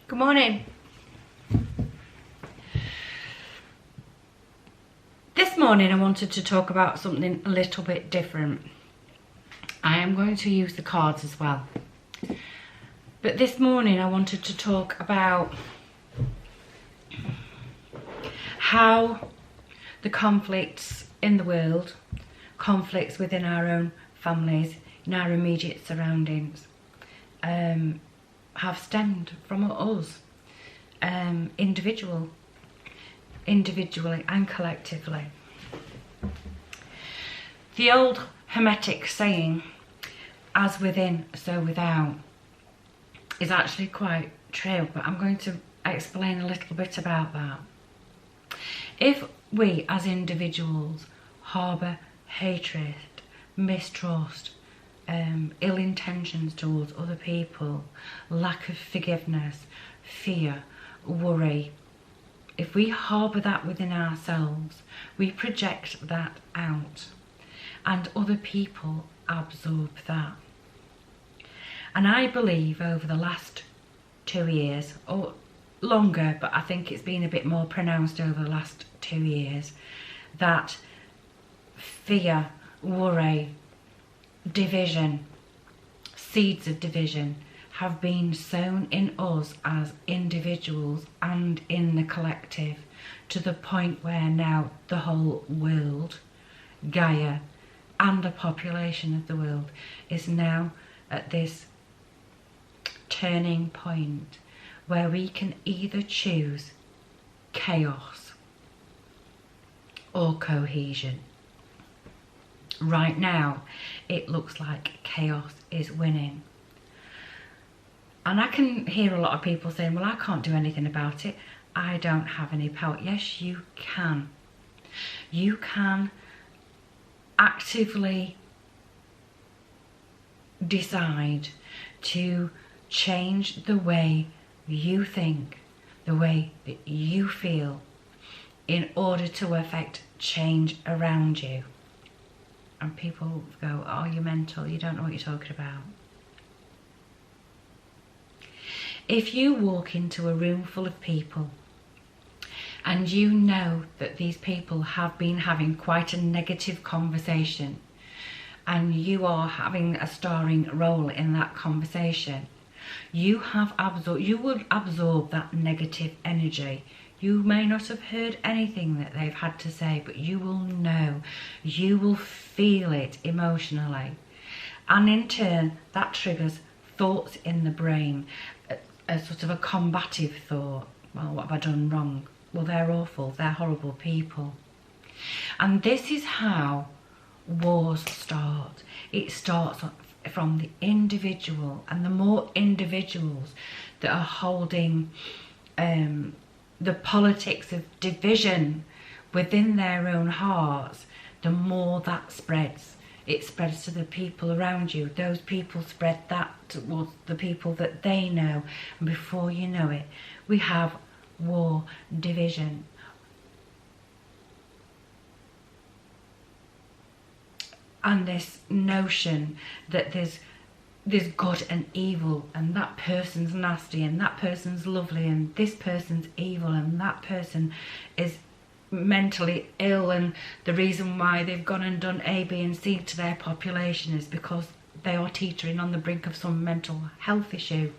Good morning. This morning I wanted to talk about something a little bit different. I am going to use the cards as well. But this morning I wanted to talk about how the conflicts in the world, conflicts within our own families, in our immediate surroundings, have stemmed from us, individually and collectively. The old Hermetic saying, as within, so without, is actually quite true, but I'm going to explain a little bit about that. If we as individuals harbour hatred, mistrust, ill intentions towards other people, lack of forgiveness, fear, worry, if we harbour that within ourselves, we project that out and other people absorb that. And I believe over the last 2 years, or longer, but I think it's been a bit more pronounced over the last 2 years, that fear, worry, division, seeds of division have been sown in us as individuals and in the collective, to the point where now the whole world, Gaia, and the population of the world is now at this turning point where we can either choose chaos or cohesion. Right now, it looks like chaos is winning. And I can hear a lot of people saying, well, I can't do anything about it. I don't have any power. Yes, you can. You can actively decide to change the way you think, the way that you feel, in order to affect change around you. And people go, oh, you're mental, you don't know what you're talking about. If you walk into a room full of people and you know that these people have been having quite a negative conversation and you are having a starring role in that conversation, you would absorb that negative energy. You may not have heard anything that they've had to say, but you will know, you will feel it emotionally. And in turn, that triggers thoughts in the brain, a sort of a combative thought. Well, what have I done wrong? Well, they're awful, they're horrible people. And this is how wars start. It starts from the individual, and the more individuals that are holding the politics of division within their own hearts, the more that spreads. It spreads to the people around you. Those people spread that towards the people that they know. And before you know it, we have war, division. And this notion that there's good and evil, and that person's nasty and that person's lovely and this person's evil and that person is mentally ill, and the reason why they've gone and done A, B and C to their population is because they are teetering on the brink of some mental health issue.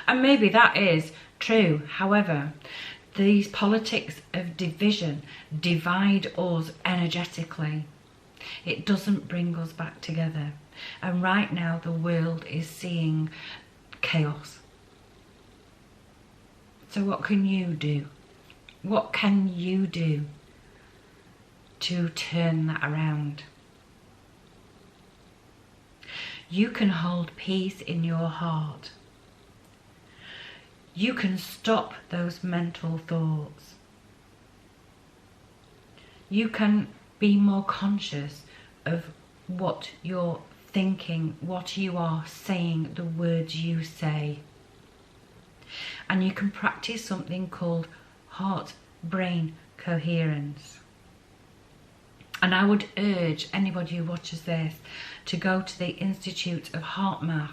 And maybe that is true. However, these politics of division divide us energetically. It doesn't bring us back together. And right now the world is seeing chaos. So what can you do? What can you do to turn that around? You can hold peace in your heart. You can stop those mental thoughts. You can be more conscious of what you're thinking, what you are saying, the words you say. And you can practice something called heart-brain coherence. And I would urge anybody who watches this to go to the Institute of Heart Math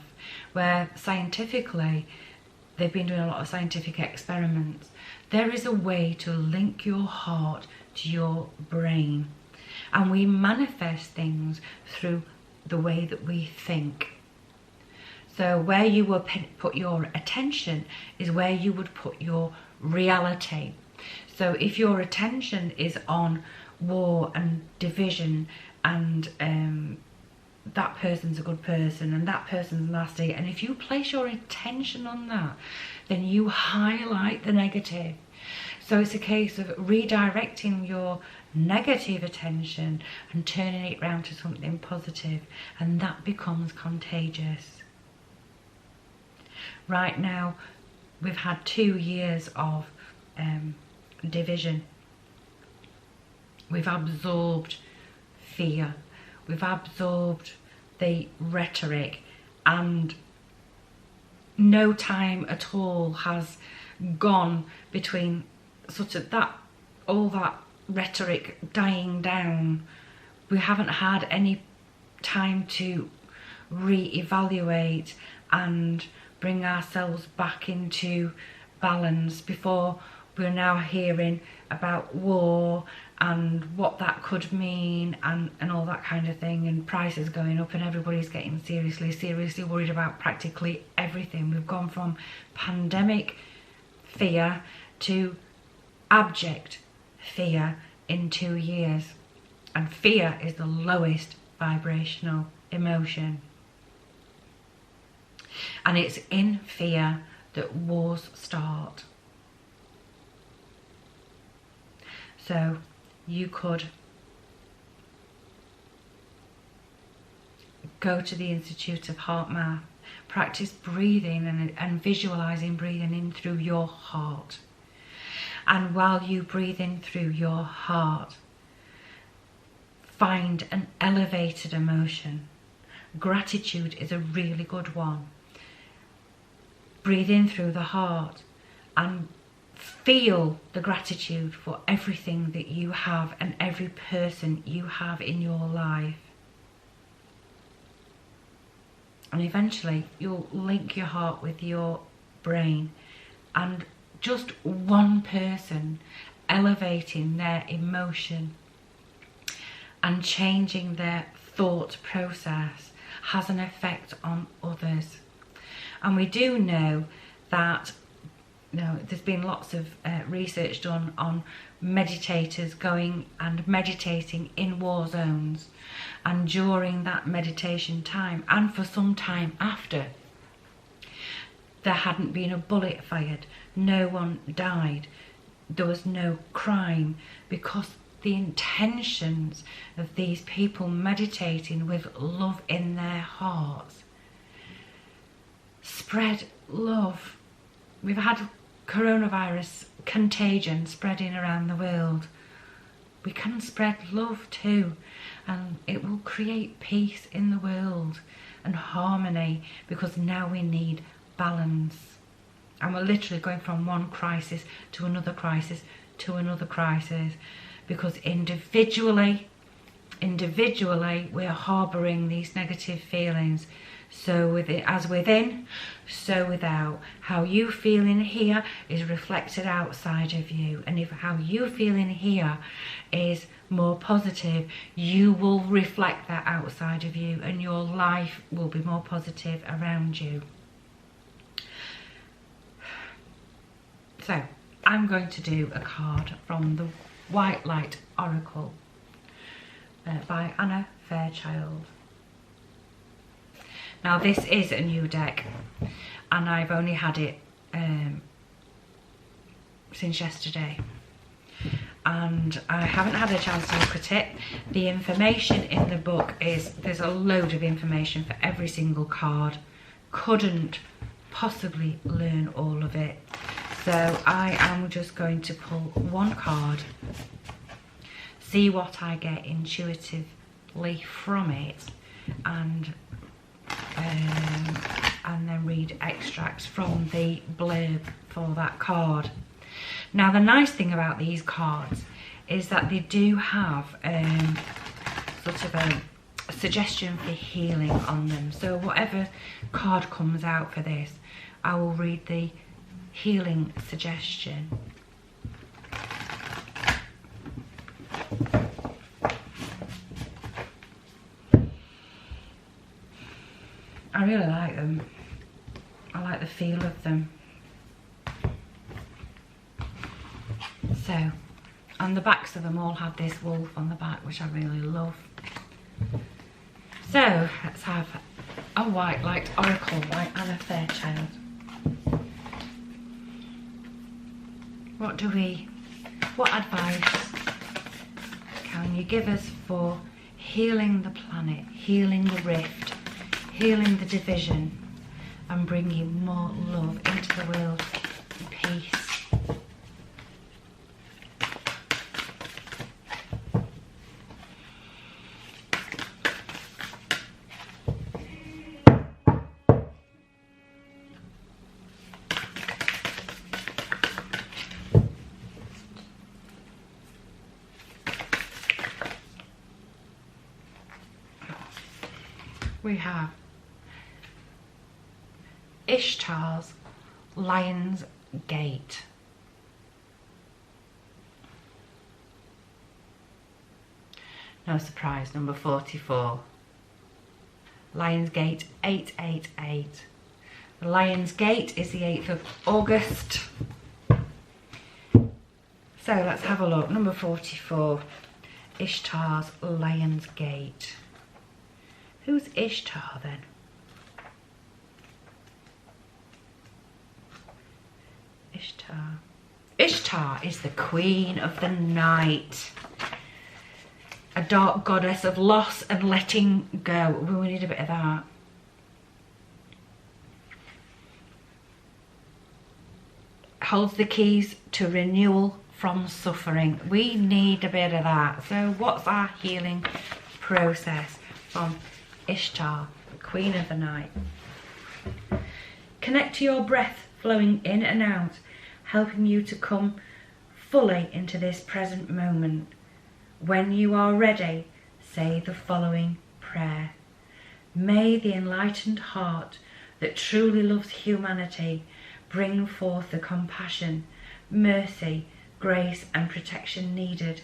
where scientifically, they've been doing a lot of scientific experiments. There is a way to link your heart to your brain, and we manifest things through the way that we think. So where you will put your attention is where you would put your reality. So if your attention is on war and division and that person's a good person and that person's nasty, and if you place your attention on that, then you highlight the negative. So it's a case of redirecting your negative attention and turning it round to something positive, and that becomes contagious. Right now, we've had 2 years of division. We've absorbed fear. We've absorbed the rhetoric, and no time at all has gone between sort of that, all that rhetoric dying down. We haven't had any time to re-evaluate and bring ourselves back into balance before we're now hearing about war and what that could mean and all that kind of thing, and prices going up, and everybody's getting seriously worried about practically everything. We've gone from pandemic fear to abject fear in 2 years, and fear is the lowest vibrational emotion, and it's in fear that wars start. So you could go to the Institute of Heart Math, practice breathing and visualizing breathing in through your heart. And while you breathe in through your heart, find an elevated emotion. Gratitude is a really good one. Breathe in through the heart and feel the gratitude for everything that you have and every person you have in your life. And eventually you'll link your heart with your brain, and just one person elevating their emotion and changing their thought process has an effect on others. And we do know that there's been lots of research done on meditators going and meditating in war zones, and during that meditation time and for some time after, there hadn't been a bullet fired, no one died, there was no crime, because the intentions of these people meditating with love in their hearts spread love. We've had coronavirus contagion spreading around the world. We can spread love too, and it will create peace in the world and harmony, because now we need balance. And we're literally going from one crisis to another crisis to another crisis, because individually we're harbouring these negative feelings. So as within, so without. How you feel in here is reflected outside of you, and if how you feel in here is more positive, you will reflect that outside of you, and your life will be more positive around you. So I'm going to do a card from the White Light Oracle by Anna Fairchild. Now this is a new deck, and I've only had it since yesterday, and I haven't had a chance to look at it. The information in the book there's a load of information for every single card. Couldn't possibly learn all of it, so I am just going to pull one card, see what I get intuitively from it, and then read extracts from the blurb for that card. Now the nice thing about these cards is that they do have sort of a suggestion for healing on them. So whatever card comes out for this, I will read the healing suggestion. I really like them. I like the feel of them. So, and the backs of them all have this wolf on the back, which I really love. So, let's have a white light oracle by Anna Fairchild. What advice can you give us for healing the planet, healing the rift, healing the division, and bringing more love into the world and peace? We have Ishtar's Lion's Gate. No surprise, number 44. Lion's Gate 888. The Lion's Gate is the 8th of August. So let's have a look. Number 44. Ishtar's Lion's Gate. Who's Ishtar then? Ishtar. Ishtar is the queen of the night. A dark goddess of loss and letting go. We need a bit of that. Holds the keys to renewal from suffering. We need a bit of that. So what's our healing process from Ishtar, the queen of the night? Connect to your breath flowing in and out, helping you to come fully into this present moment. When you are ready, say the following prayer. May the enlightened heart that truly loves humanity bring forth the compassion, mercy, grace and protection needed,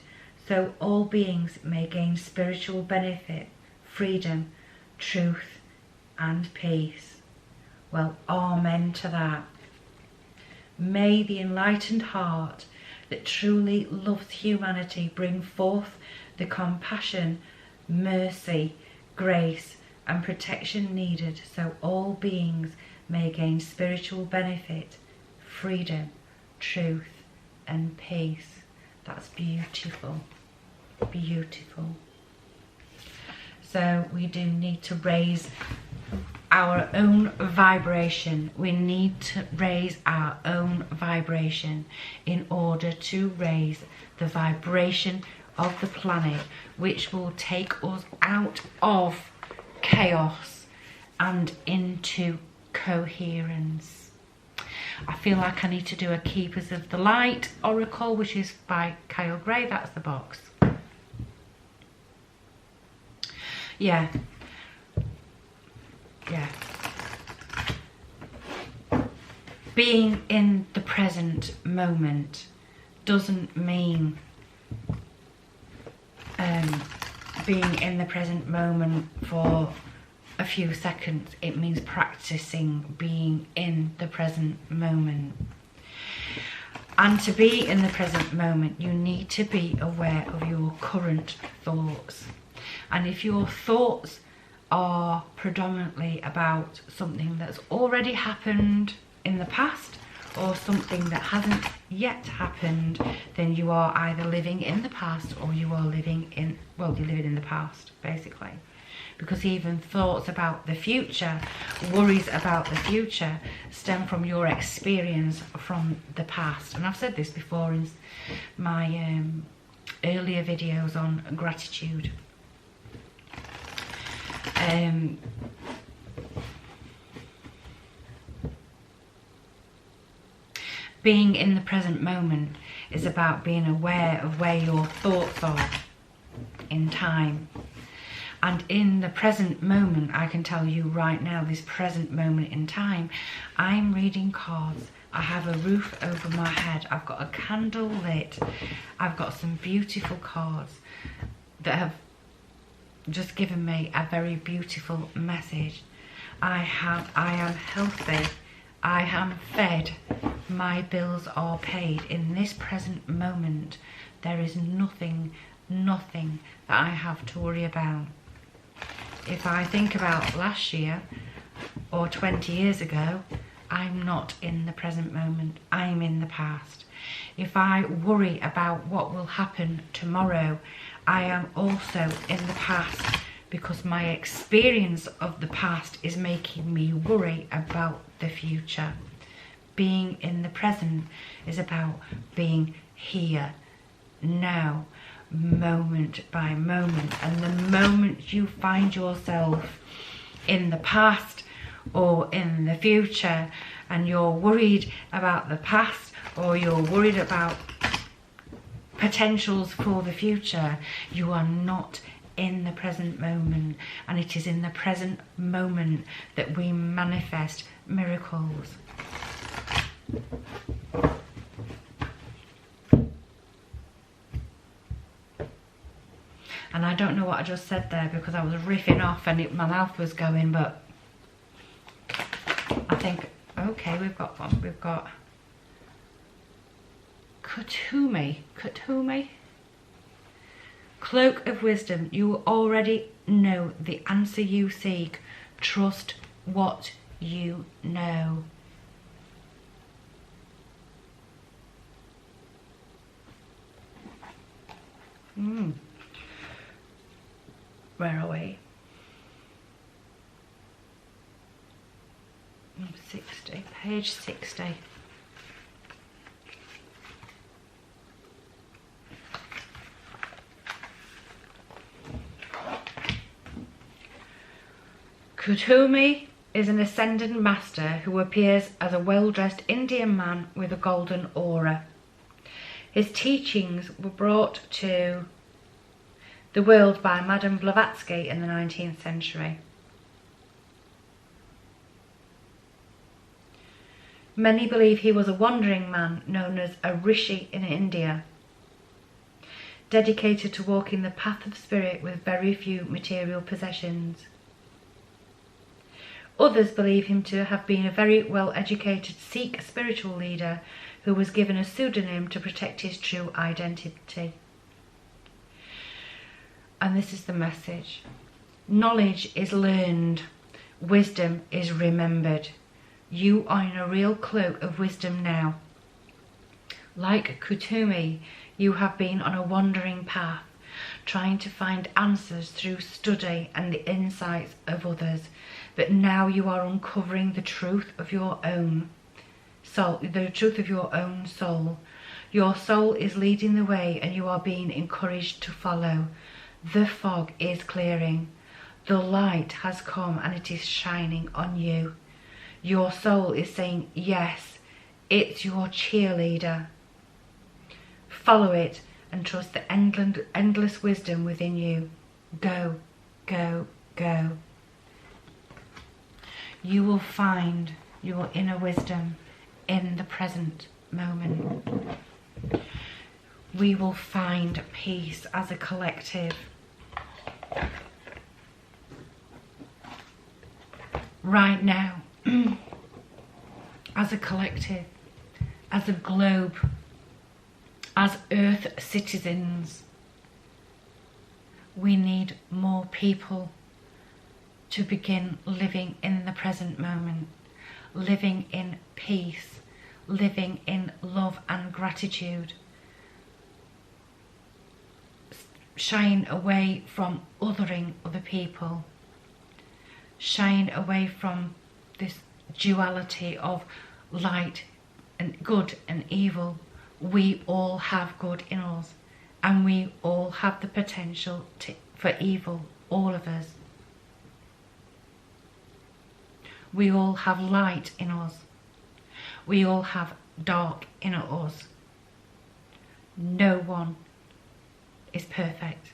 so all beings may gain spiritual benefit, freedom, truth and peace. Well, amen to that. May the enlightened heart that truly loves humanity bring forth the compassion, mercy, grace and protection needed, so all beings may gain spiritual benefit, freedom, truth and peace. That's beautiful, beautiful. So we do need to raise our own vibration. We need to raise our own vibration in order to raise the vibration of the planet, which will take us out of chaos and into coherence. I feel like I need to do a Keepers of the Light oracle, which is by Kyle Gray. That's the box. Yeah. Being in the present moment doesn't mean being in the present moment for a few seconds. It means practicing being in the present moment. And to be in the present moment, you need to be aware of your current thoughts. And if your thoughts are predominantly about something that's already happened in the past or something that hasn't yet happened, then you are either living in the past or you are living in, well, you're living in the past, basically. Because even thoughts about the future, worries about the future, stem from your experience from the past. And I've said this before in my earlier videos on gratitude. Being in the present moment is about being aware of where your thoughts are in time. And in the present moment, I can tell you right now, this present moment in time, I'm reading cards. I have a roof over my head. I've got a candle lit. I've got some beautiful cards that have just given me a very beautiful message. I am healthy. I am fed. My bills are paid. In this present moment, there is nothing that I have to worry about. If I think about last year or 20 years ago, I'm not in the present moment. I'm in the past. If I worry about what will happen tomorrow, I am also in the past, because my experience of the past is making me worry about the future. Being in the present is about being here, now, moment by moment. And the moment you find yourself in the past or in the future, and you're worried about the past, or you're worried about potentials for the future, you are not in the present moment. And it is in the present moment that we manifest miracles. And I don't know what I just said there, because I was riffing off and my mouth was going, but I think, okay, we've got one. We've got Kutumi. Cloak of Wisdom. You already know the answer you seek. Trust what you know. Where are we? 60, page 60. Kutumi is an ascended master who appears as a well-dressed Indian man with a golden aura. His teachings were brought to the world by Madame Blavatsky in the 19th century. Many believe he was a wandering man known as a rishi in India, dedicated to walking the path of spirit with very few material possessions. Others believe him to have been a very well-educated Sikh spiritual leader who was given a pseudonym to protect his true identity. And this is the message. Knowledge is learned. Wisdom is remembered. You are in a real cloak of wisdom now. Like Kutumi, you have been on a wandering path, trying to find answers through study and the insights of others. But now you are uncovering the truth of your own soul, the truth of your own soul. Your soul is leading the way and you are being encouraged to follow. The fog is clearing. The light has come and it is shining on you. Your soul is saying, yes, it's your cheerleader. Follow it and trust the endless wisdom within you. Go, go, go. You will find your inner wisdom in the present moment. We will find peace as a collective. Right now, as a collective, as a globe, as Earth citizens, we need more people to begin living in the present moment, living in peace, living in love and gratitude, shying away from othering other people, shying away from this duality of light and good and evil. We all have good in us, and we all have the potential for evil, all of us. We all have light in us. We all have dark in us. No one is perfect.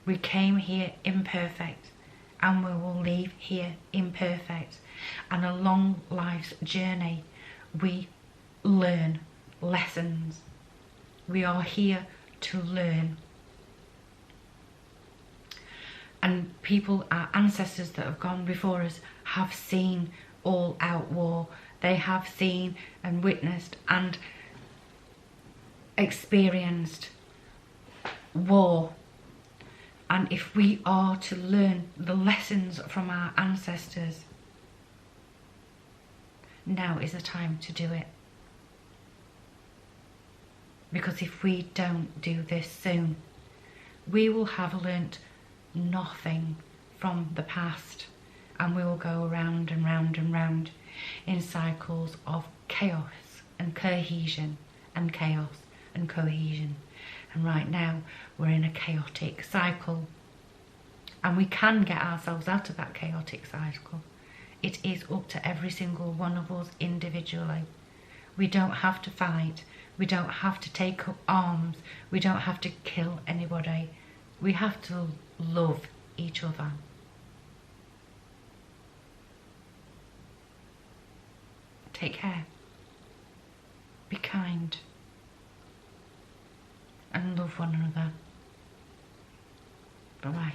We came here imperfect and we will leave here imperfect. And along life's journey, we learn lessons. We are here to learn. And people, our ancestors that have gone before us, have seen all out war. They have seen and witnessed and experienced war. And if we are to learn the lessons from our ancestors, now is the time to do it. Because if we don't do this soon, we will have learnt nothing from the past, and we will go round and round and round in cycles of chaos and cohesion and chaos and cohesion. And right now we're in a chaotic cycle, and we can get ourselves out of that chaotic cycle. It is up to every single one of us individually. We don't have to fight. We don't have to take up arms. We don't have to kill anybody. We have to love each other. Take care. Be kind. And love one another. Bye-bye.